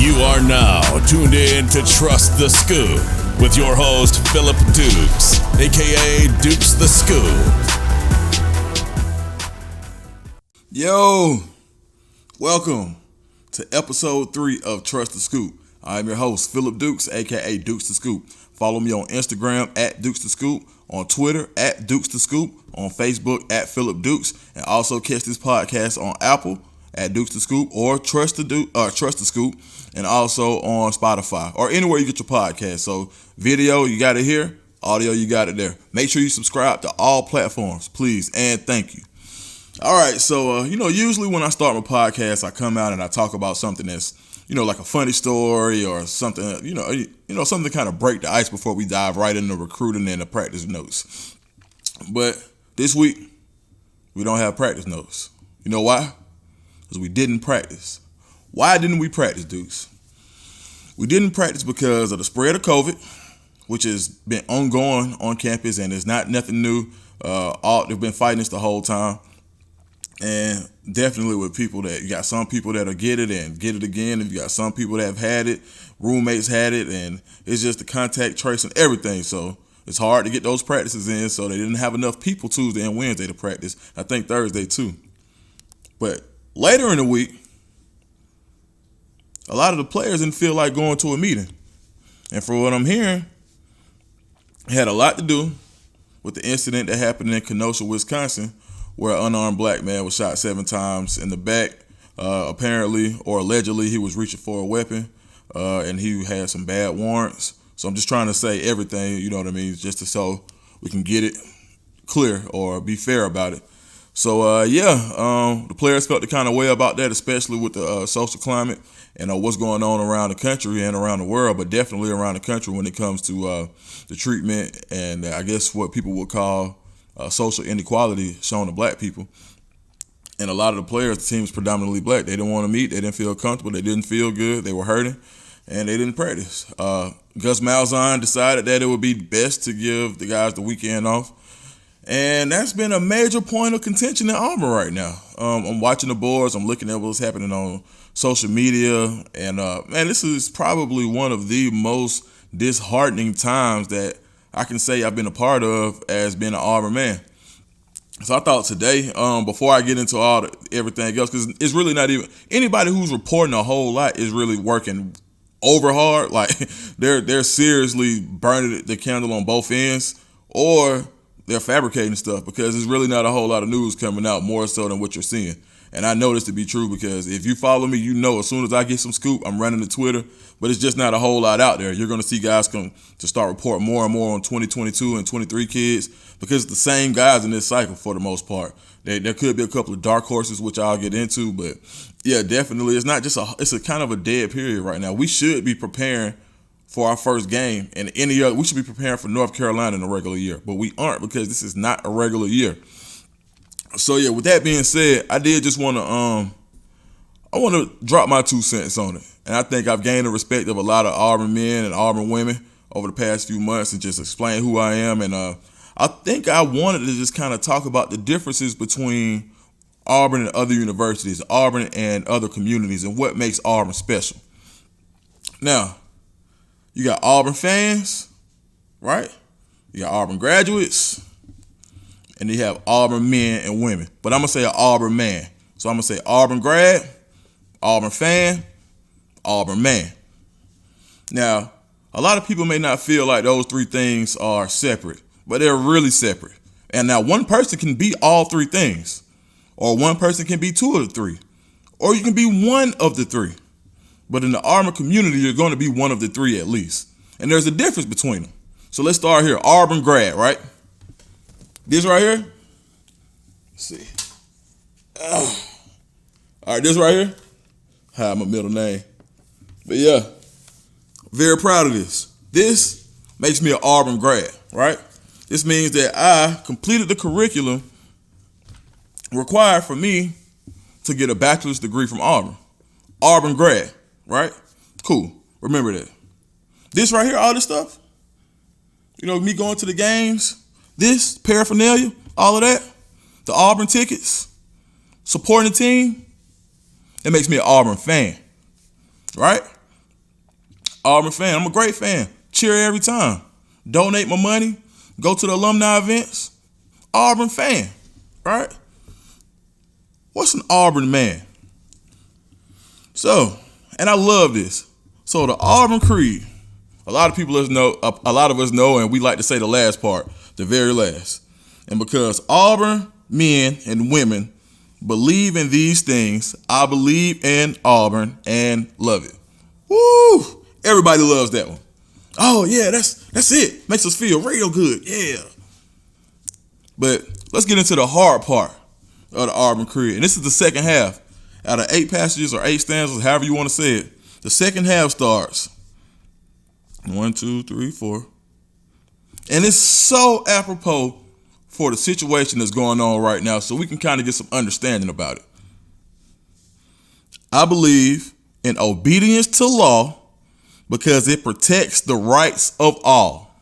You are now tuned in to Trust the Scoop with your host, Philip Dukes, aka Dukes the Scoop. Yo, welcome to episode 3 of Trust the Scoop. I'm your host, Philip Dukes, aka Dukes the Scoop. Follow me on Instagram at Dukes the Scoop, on Twitter at Dukes the Scoop, on Facebook at Philip Dukes, and also catch this podcast on Apple at Dukes the Scoop or Trust the Scoop, and also on Spotify or anywhere you get your podcast. So video, you got it here. Audio, you got it there. Make sure you subscribe to all platforms, please, and thank you. All right, so usually when I start my podcast, I come out and I talk about something that's like a funny story or something, something to kind of break the ice before we dive right into recruiting and the practice notes. But this week, we don't have practice notes. You know why? Because we didn't practice. Why didn't we practice, Dukes? We didn't practice because of the spread of COVID, which has been ongoing on campus, and it's nothing new. They've been fighting this the whole time. And definitely with people you got some people that'll get it and get it again. If you got some people that have had it, roommates had it, and it's just the contact tracing everything. So it's hard to get those practices in. So they didn't have enough people Tuesday and Wednesday to practice. I think Thursday too. But later in the week, a lot of the players didn't feel like going to a meeting. And for what I'm hearing, it had a lot to do with the incident that happened in Kenosha, Wisconsin, where an unarmed black man was shot 7 times in the back. Apparently or allegedly, he was reaching for a weapon, and he had some bad warrants. So I'm just trying to say everything, you know what I mean, just so we can get it clear or be fair about it. So, the players felt the kind of way about that, especially with the social climate and what's going on around the country and around the world, but definitely around the country when it comes to the treatment and I guess what people would call social inequality shown to black people. And a lot of the players, the team's predominantly black. They didn't want to meet. They didn't feel comfortable. They didn't feel good. They were hurting, and they didn't practice. Gus Malzahn decided that it would be best to give the guys the weekend off. And that's been a major point of contention in Auburn right now. I'm watching the boards. I'm looking at what's happening on social media. And, this is probably one of the most disheartening times that I can say I've been a part of as being an Auburn man. So I thought today, before I get into everything else, because it's really not even anybody who's reporting a whole lot is really working over hard. Like they're seriously burning the candle on both ends, or they're fabricating stuff, because there's really not a whole lot of news coming out more so than what you're seeing. And I know this to be true because if you follow me, you know as soon as I get some scoop, I'm running to Twitter, but it's just not a whole lot out there. You're going to see guys come to start reporting more and more on 2022 and 23 kids, because it's the same guys in this cycle for the most part. There could be a couple of dark horses, which I'll get into, but yeah, definitely. It's not just it's a kind of a dead period right now. We should be preparing for our first game, and we should be preparing for North Carolina in a regular year, but we aren't, because this is not a regular year. So yeah, with that being said, I did just want to drop my 2 cents on it, and I think I've gained the respect of a lot of Auburn men and Auburn women over the past few months, and just explain who I am. And I think I wanted to just kind of talk about the differences between Auburn and other universities, Auburn and other communities, and what makes Auburn special. Now, you got Auburn fans, right? You got Auburn graduates, and you have Auburn men and women. But I'm going to say an Auburn man. So I'm going to say Auburn grad, Auburn fan, Auburn man. Now, a lot of people may not feel like those 3 things are separate, but they're really separate. And now one person can be all 3 things, or one person can be 2 of the 3, or you can be one of the 3. But in the Auburn community, you're going to be one of the 3 at least. And there's a difference between them. So let's start here. Auburn grad, right? This right here. Let's see. All right, this right here. Hi, my middle name. But yeah, very proud of this. This makes me an Auburn grad, right? This means that I completed the curriculum required for me to get a bachelor's degree from Auburn. Auburn grad, right? Cool. Remember that. This right here, all this stuff, me going to the games, this paraphernalia, all of that, the Auburn tickets, supporting the team, it makes me an Auburn fan, right? Auburn fan. I'm a great fan. Cheer every time. Donate my money. Go to the alumni events. Auburn fan, right? What's an Auburn man? So, and I love this. So the Auburn creed, a lot of us know, and we like to say the last part, the very last. And because Auburn men and women believe in these things, I believe in Auburn and love it. Woo! Everybody loves that one. Oh yeah, that's it. Makes us feel real good. Yeah. But let's get into the hard part of the Auburn creed. And this is the second half. Out of 8 passages or 8 stanzas, however you want to say it, the second half starts 1, 2, 3, 4. And it's so apropos for the situation that's going on right now, so we can kind of get some understanding about it. I believe in obedience to law because it protects the rights of all.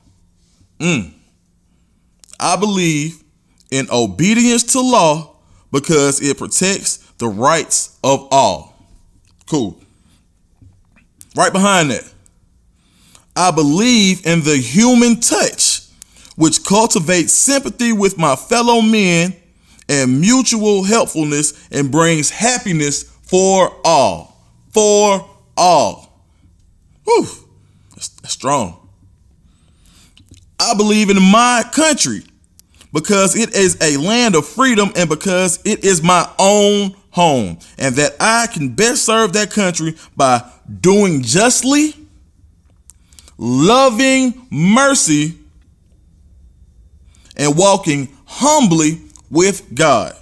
I believe in obedience to law because it protects the rights of all. Cool. Right behind that, I believe in the human touch, which cultivates sympathy with my fellow men and mutual helpfulness and brings happiness for all. For all. Whew. That's strong. I believe in my country because it is a land of freedom and because it is my own home, and that I can best serve that country by doing justly, loving mercy, and walking humbly with God.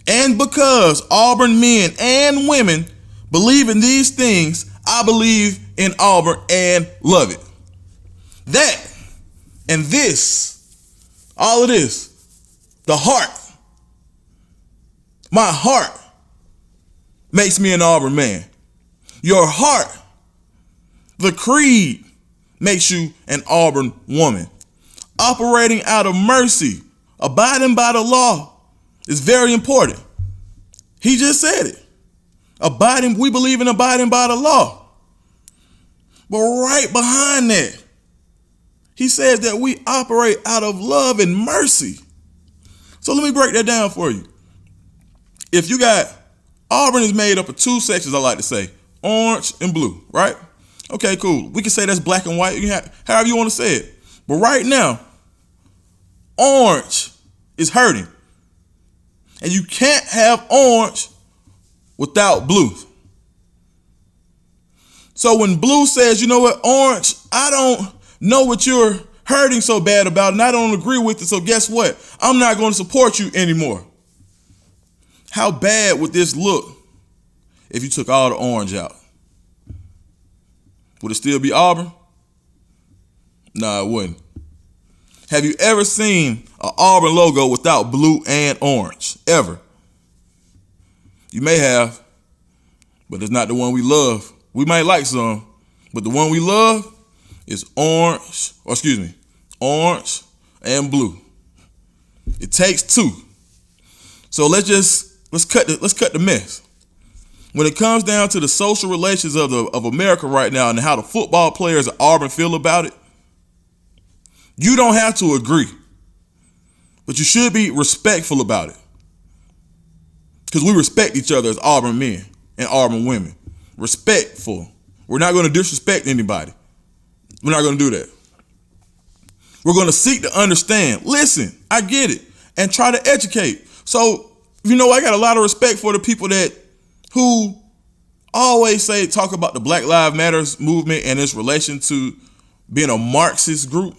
And because Auburn men and women believe in these things, I believe in Auburn and love it. That and this, all of this, the heart, my heart makes me an Auburn man. Your heart, the creed, makes you an Auburn woman. Operating out of mercy, abiding by the law is very important. He just said it. We believe in abiding by the law. But right behind that, he says that we operate out of love and mercy. So let me break that down for you. If you got, Auburn is made up of 2 sections, I like to say, orange and blue, right? Okay, cool. We can say that's black and white, however you want to say it. But right now, orange is hurting. And you can't have orange without blue. So when blue says, you know what, orange, I don't know what you're hurting so bad about, and I don't agree with it, so guess what? I'm not going to support you anymore. How bad would this look if you took all the orange out? Would it still be Auburn? No, it wouldn't. Have you ever seen an Auburn logo without blue and orange? Ever? You may have, but it's not the one we love. We might like some, but the one we love is orange and blue. It takes 2. So let's cut the mess. When it comes down to the social relations of America right now and how the football players at Auburn feel about it, you don't have to agree, but you should be respectful about it. Because we respect each other as Auburn men and Auburn women. Respectful. We're not going to disrespect anybody. We're not going to do that. We're going to seek to understand. Listen, I get it. And try to educate. So, I got a lot of respect for the people who always talk about the Black Lives Matter movement and its relation to being a Marxist group.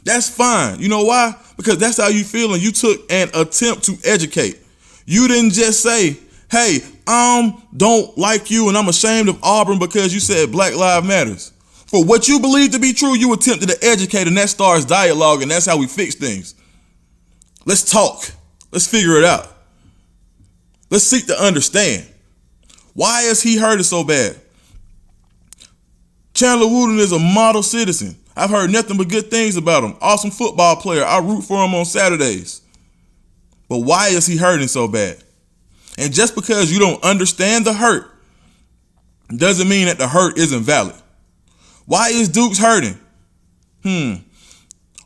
That's fine. You know why? Because that's how you feel, and you took an attempt to educate. You didn't just say, hey, don't like you and I'm ashamed of Auburn because you said Black Lives Matters. For what you believe to be true, you attempted to educate, and that starts dialogue, and that's how we fix things. Let's talk. Let's figure it out. Let's seek to understand. Why is he hurting so bad? Chandler Wooden is a model citizen. I've heard nothing but good things about him. Awesome football player. I root for him on Saturdays. But why is he hurting so bad? And just because you don't understand the hurt doesn't mean that the hurt isn't valid. Why is Dukes hurting?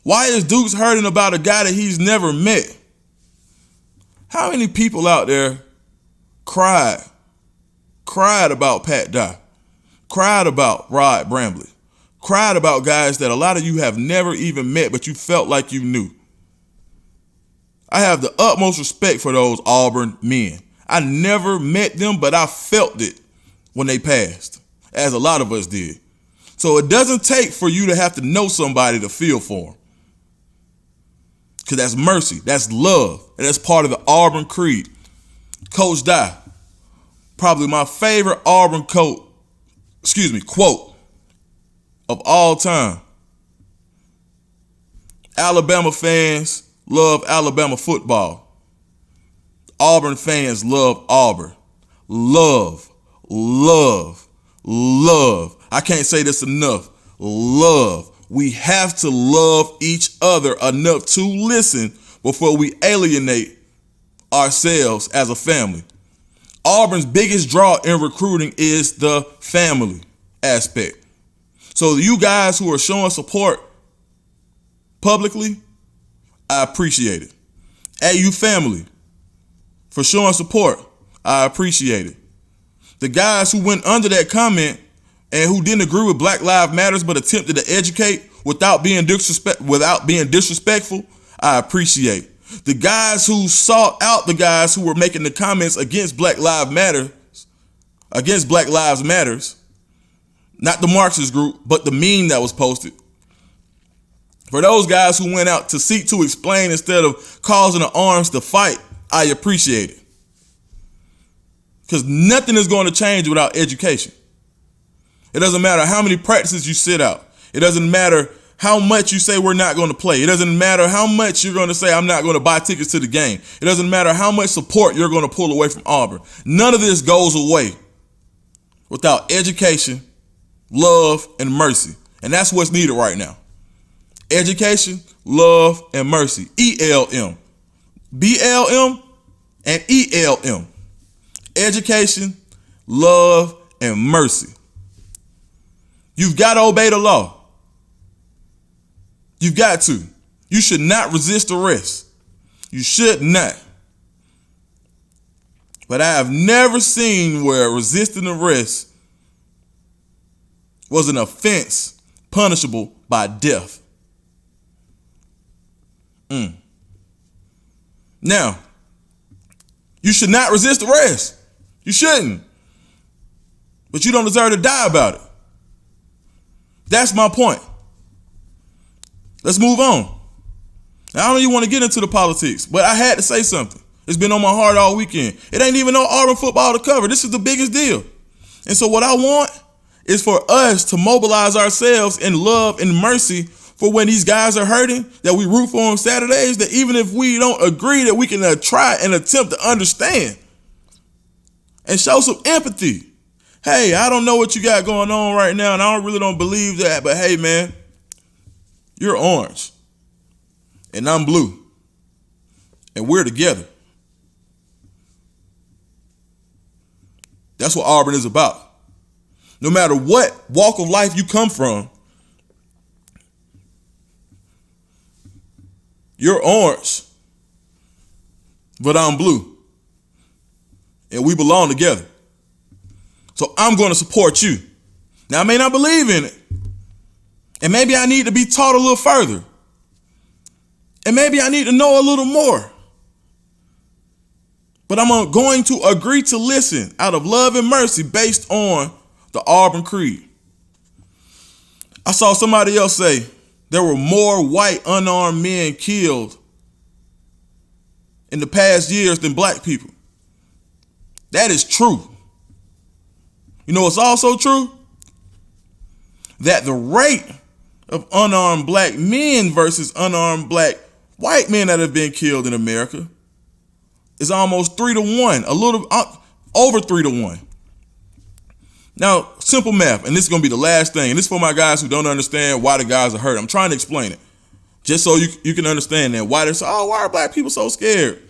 Why is Dukes hurting about a guy that he's never met? How many people out there cried about Pat Dye, cried about Rod Bramblett, cried about guys that a lot of you have never even met, but you felt like you knew? I have the utmost respect for those Auburn men. I never met them, but I felt it when they passed, as a lot of us did. So it doesn't take for you to have to know somebody to feel for them. Because that's mercy, that's love, and that's part of the Auburn creed. Coach Dye, probably my favorite Auburn quote of all time. Alabama fans love Alabama football. Auburn fans love Auburn. Love. I can't say this enough. Love. We have to love each other enough to listen before we alienate ourselves as a family. Auburn's biggest draw in recruiting is the family aspect. So you guys who are showing support publicly, I appreciate it. AU family, for showing support, I appreciate it. The guys who went under that comment and who didn't agree with Black Lives Matters but attempted to educate without being disrespectful, I appreciate. The guys who sought out the guys who were making the comments against Black Lives Matters, not the Marxist group, but the meme that was posted. For those guys who went out to seek to explain instead of causing the arms to fight, I appreciate it. Because nothing is going to change without education. It doesn't matter how many practices you sit out. It doesn't matter how much you say we're not going to play. It doesn't matter how much you're going to say I'm not going to buy tickets to the game. It doesn't matter how much support you're going to pull away from Auburn. None of this goes away without education, love, and mercy. And that's what's needed right now. Education, love, and mercy. ELM. BLM and ELM. Education, love, and mercy. You've got to obey the law. You've got to. You should not resist arrest. You should not. But I have never seen where resisting arrest was an offense punishable by death. Now, you should not resist arrest. You shouldn't. But you don't deserve to die about it. That's my point. Let's move on. Now, I don't even want to get into the politics, but I had to say something. It's been on my heart all weekend. It ain't even no Auburn football to cover. This is the biggest deal. And so what I want is for us to mobilize ourselves in love and mercy for when these guys are hurting, that we root for on Saturdays, that even if we don't agree, that we can try and attempt to understand and show some empathy. Hey, I don't know what you got going on right now, and I really don't believe that, but hey, man, you're orange, and I'm blue, and we're together. That's what Auburn is about. No matter what walk of life you come from, you're orange, but I'm blue, and we belong together. So I'm going to support you. Now, I may not believe in it, and maybe I need to be taught a little further, and maybe I need to know a little more. But I'm going to agree to listen out of love and mercy based on the Auburn creed. I saw somebody else say there were more white unarmed men killed in the past years than black people. That is true. You know what's also true? That the rate of unarmed black men versus unarmed black white men that have been killed in America is almost 3-1, a little over 3-1. Now, simple math, and this is going to be the last thing, and this is for my guys who don't understand why the guys are hurt. I'm trying to explain it, just so you can understand that. Why they're so, why are black people so scared?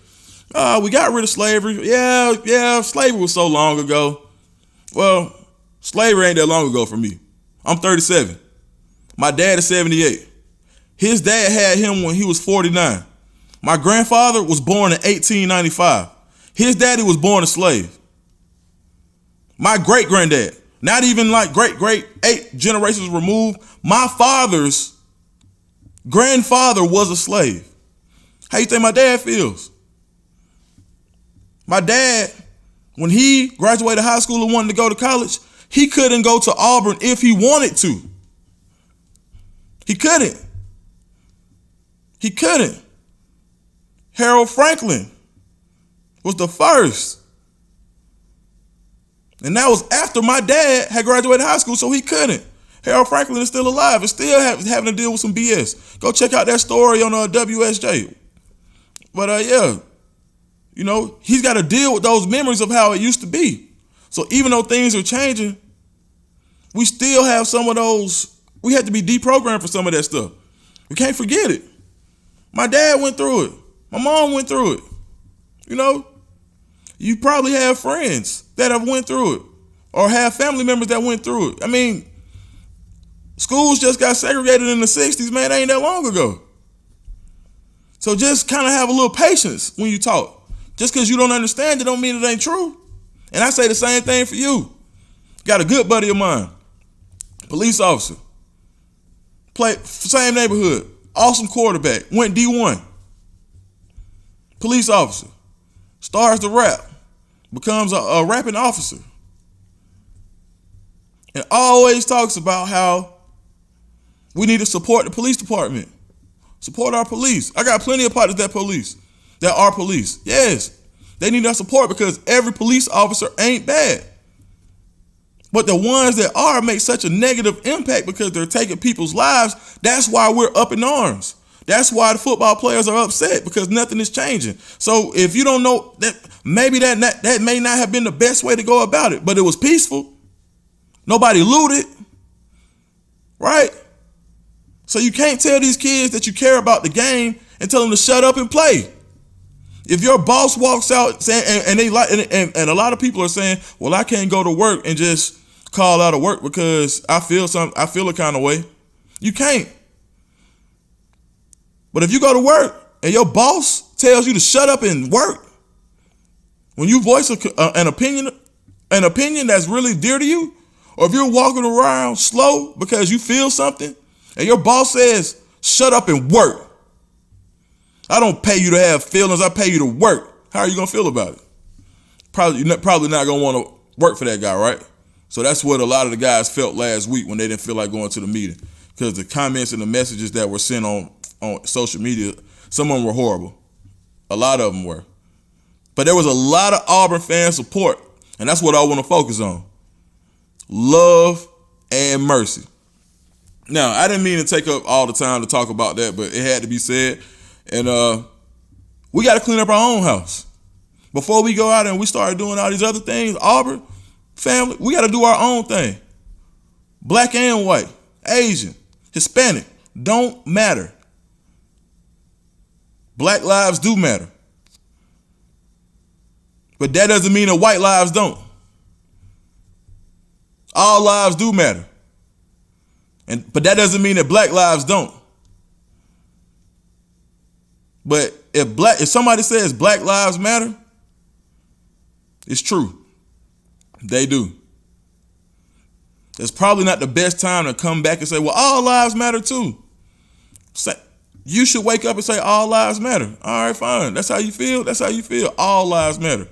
We got rid of slavery. Yeah, slavery was so long ago. Well, Slavery ain't that long ago for me. I'm 37. My dad is 78. His dad had him when he was 49. My grandfather was born in 1895. His daddy was born a slave. My great-granddad, not even like great 8 generations removed, my father's grandfather was a slave. How you think my dad feels? My dad, when he graduated high school and wanted to go to college, he couldn't go to Auburn if he wanted to. He couldn't. Harold Franklin was the first. And that was after my dad had graduated high school, so he couldn't. Harold Franklin is still alive and still having to deal with some BS. Go check out that story on WSJ. But yeah, you know, he's got to deal with those memories of how it used to be. So even though things are changing, we still have some of those. We have to be deprogrammed for some of that stuff. We can't forget it. My dad went through it. My mom went through it. You know, you probably have friends that have went through it or have family members that went through it. I mean, schools just got segregated in the 60s, man. That ain't that long ago. So just kind of have a little patience when you talk. Just because you don't understand it don't mean it ain't true. And I say the same thing for you. Got a good buddy of mine, police officer, played same neighborhood, awesome quarterback, went D1. Police officer, starts to rap, becomes a rapping officer. And always talks about how we need to support the police department. Support our police. I got plenty of partners that are police. Yes, they need our support because every police officer ain't bad. But the ones that are make such a negative impact because they're taking people's lives. That's why we're up in arms. That's why the football players are upset because nothing is changing. So if you don't know that, maybe that may not have been the best way to go about it, but it was peaceful. Nobody looted, right? So you can't tell these kids that you care about the game and tell them to shut up and play. If your boss walks out saying, and a lot of people are saying, well, I can't go to work and just call out of work because I feel a kind of way. You can't. But if you go to work and your boss tells you to shut up and work, when you voice an opinion that's really dear to you, or if you're walking around slow because you feel something and your boss says, shut up and work. I don't pay you to have feelings. I pay you to work. How are you going to feel about it? Probably not going to want to work for that guy, right? So that's what a lot of the guys felt last week when they didn't feel like going to the meeting, because the comments and the messages that were sent on social media, some of them were horrible. A lot of them were. But there was a lot of Auburn fan support, and that's what I want to focus on. Love and mercy. Now, I didn't mean to take up all the time to talk about that, but it had to be said. And we got to clean up our own house. Before we go out and we start doing all these other things, Auburn family, we got to do our own thing. Black and white, Asian, Hispanic, don't matter. Black lives do matter. But that doesn't mean that white lives don't. All lives do matter. But that doesn't mean that black lives don't. But if somebody says black lives matter, it's true. They do. It's probably not the best time to come back and say, well, all lives matter too. You should wake up and say all lives matter. All right, fine. That's how you feel. That's how you feel. All lives matter.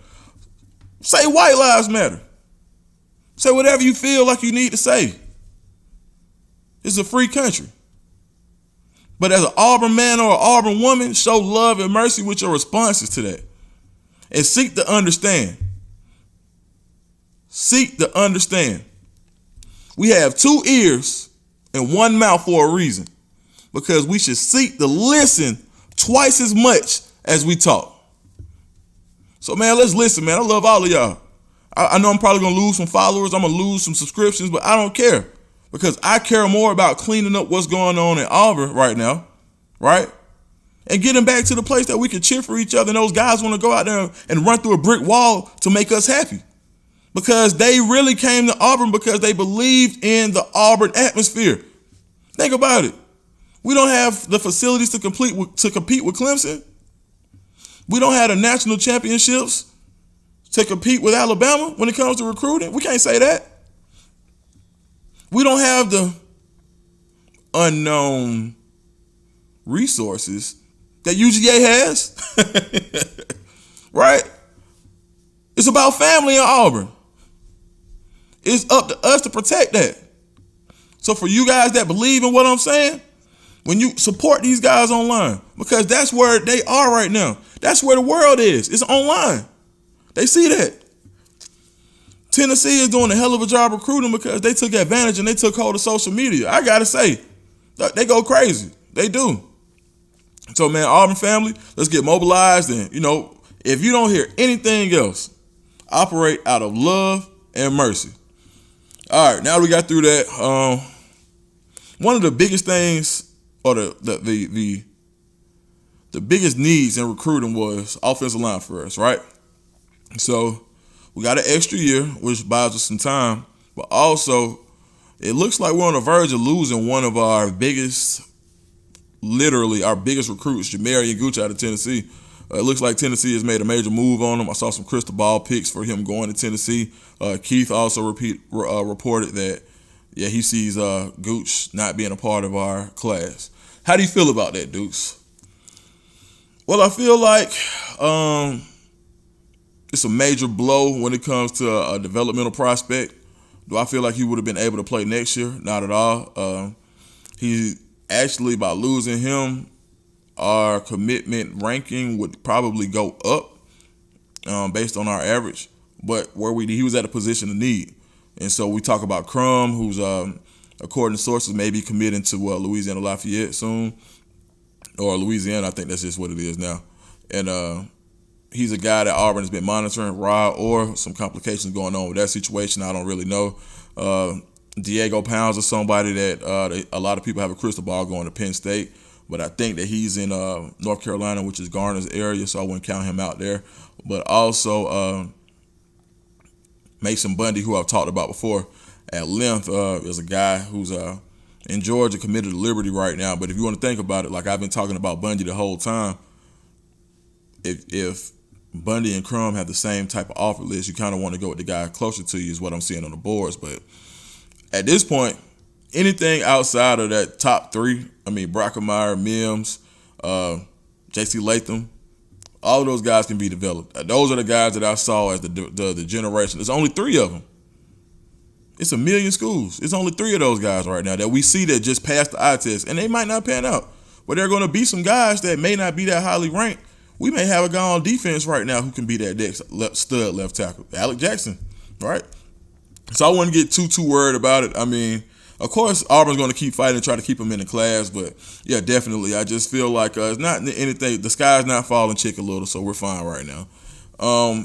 Say white lives matter. Say whatever you feel like you need to say. It's a free country. But as an Auburn man or an Auburn woman, show love and mercy with your responses to that. And seek to understand. Seek to understand. We have 2 ears and 1 mouth for a reason. Because we should seek to listen twice as much as we talk. So, man, let's listen, man. I love all of y'all. I know I'm probably going to lose some followers. I'm going to lose some subscriptions, but I don't care. Because I care more about cleaning up what's going on in Auburn right now, right? And getting back to the place that we can cheer for each other and those guys want to go out there and run through a brick wall to make us happy. because they really came to Auburn because they believed in the Auburn atmosphere. Think about it. We don't have the facilities to compete with Clemson. We don't have the national championships to compete with Alabama when it comes to recruiting. We can't say that. We don't have the unknown resources that UGA has. Right? It's about family in Auburn. It's up to us to protect that. So for you guys that believe in what I'm saying, when you support these guys online, because that's where they are right now. That's where the world is. It's online. They see that. Tennessee is doing a hell of a job recruiting because they took advantage and they took hold of social media. I got to say, they go crazy. They do. So, man, Auburn family, let's get mobilized. And, if you don't hear anything else, operate out of love and mercy. All right, now we got through that. One of the biggest things, or the biggest needs in recruiting was offensive line for us, right? So we got an extra year, which buys us some time, but also it looks like we're on the verge of losing one of our biggest, literally our biggest recruits, Jamarian Gooch out of Tennessee. It looks like Tennessee has made a major move on him. I saw some crystal ball picks for him going to Tennessee. Keith also reported that, he sees Gooch not being a part of our class. How do you feel about that, Dukes? Well, I feel like it's a major blow when it comes to a developmental prospect. Do I feel like he would have been able to play next year? Not at all. He actually, by losing him, our commitment ranking would probably go up based on our average. But he was at a position of need. And so we talk about Crum, who's, according to sources, may be committing to Louisiana Lafayette soon. Or Louisiana, I think that's just what it is now. And he's a guy that Auburn has been monitoring, or some complications going on with that situation. I don't really know. Diego Pounds is somebody that a lot of people have a crystal ball going to Penn State. But I think that he's in North Carolina, which is Garner's area, so I wouldn't count him out there. But also Mason Bundy, who I've talked about before at length, is a guy who's in Georgia, committed to Liberty right now. But if you want to think about it, like I've been talking about Bundy the whole time, if Bundy and Crum have the same type of offer list, you kind of want to go with the guy closer to you is what I'm seeing on the boards. But at this point, anything outside of that top three, Brockemeyer, Mims, J.C. Latham, all of those guys can be developed. Those are the guys that I saw as the generation. There's only three of them. It's 1 million schools. It's only three of those guys right now that we see that just passed the eye test, and they might not pan out. But there are going to be some guys that may not be that highly ranked. We may have a guy on defense right now who can be that next stud left tackle, Alec Jackson, right? So I wouldn't get too worried about it. Of course, Auburn's going to keep fighting and try to keep him in the class, but yeah, definitely. I just feel like it's not anything. The sky's not falling Chicken Little, so we're fine right now.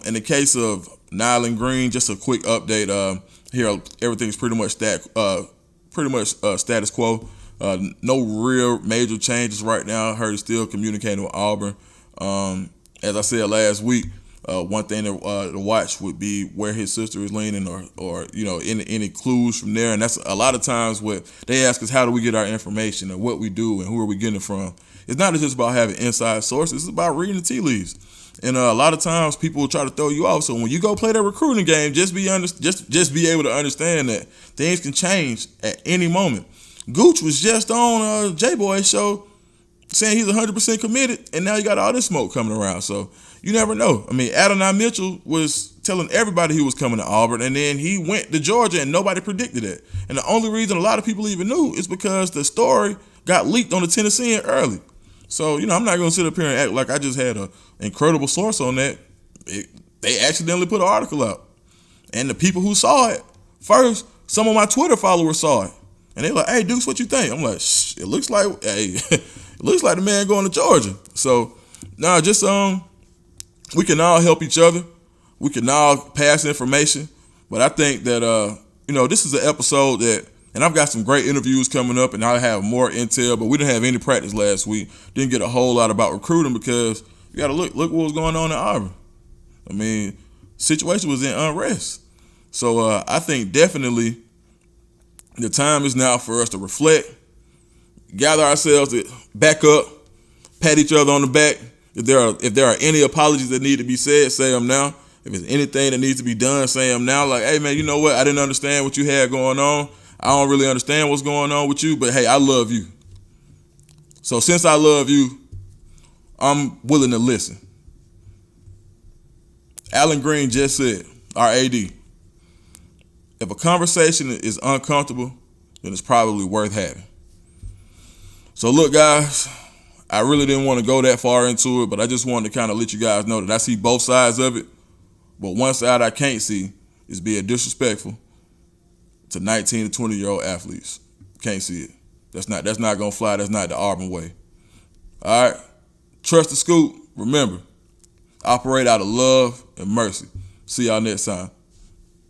In the case of Nyland Green, just a quick update. Here, everything's pretty much status quo. No real major changes right now. I heard he's still communicating with Auburn. As I said last week, one thing to watch would be where his sister is leaning, or any clues from there. And that's a lot of times what they ask us: how do we get our information, and what we do, and who are we getting it from? It's not just about having inside sources; it's about reading the tea leaves. And a lot of times people will try to throw you off. So when you go play that recruiting game, just be able to understand that things can change at any moment. Gooch was just on J-Boy's show saying he's 100% committed, and now you got all this smoke coming around. So you never know. Adonai Mitchell was telling everybody he was coming to Auburn, and then he went to Georgia, and nobody predicted it. And the only reason a lot of people even knew is because the story got leaked on the Tennessean early. So, I'm not going to sit up here and act like I just had an incredible source on that. They accidentally put an article out. And the people who saw it, first, some of my Twitter followers saw it. And they're like, hey, Dukes, what you think? I'm like, it looks like the man going to Georgia. So, we can all help each other. We can all pass information. But I think that, this is an episode that, and I've got some great interviews coming up, and I'll have more intel, but we didn't have any practice last week. Didn't get a whole lot about recruiting because you got to look what was going on in Auburn. Situation was in unrest. So I think definitely the time is now for us to reflect, gather ourselves to back up, pat each other on the back. If there are any apologies that need to be said, say them now. If there's anything that needs to be done, say them now. Like, hey man, you know what? I didn't understand what you had going on. I don't really understand what's going on with you, but hey, I love you. So since I love you, I'm willing to listen. Alan Green just said, our AD, if a conversation is uncomfortable, then it's probably worth having. So look, guys, I really didn't want to go that far into it, but I just wanted to kind of let you guys know that I see both sides of it. But one side I can't see is being disrespectful to 19 to 20-year-old athletes. Can't see it. That's not going to fly. That's not the Auburn way. All right? Trust the scoop. Remember, operate out of love and mercy. See y'all next time.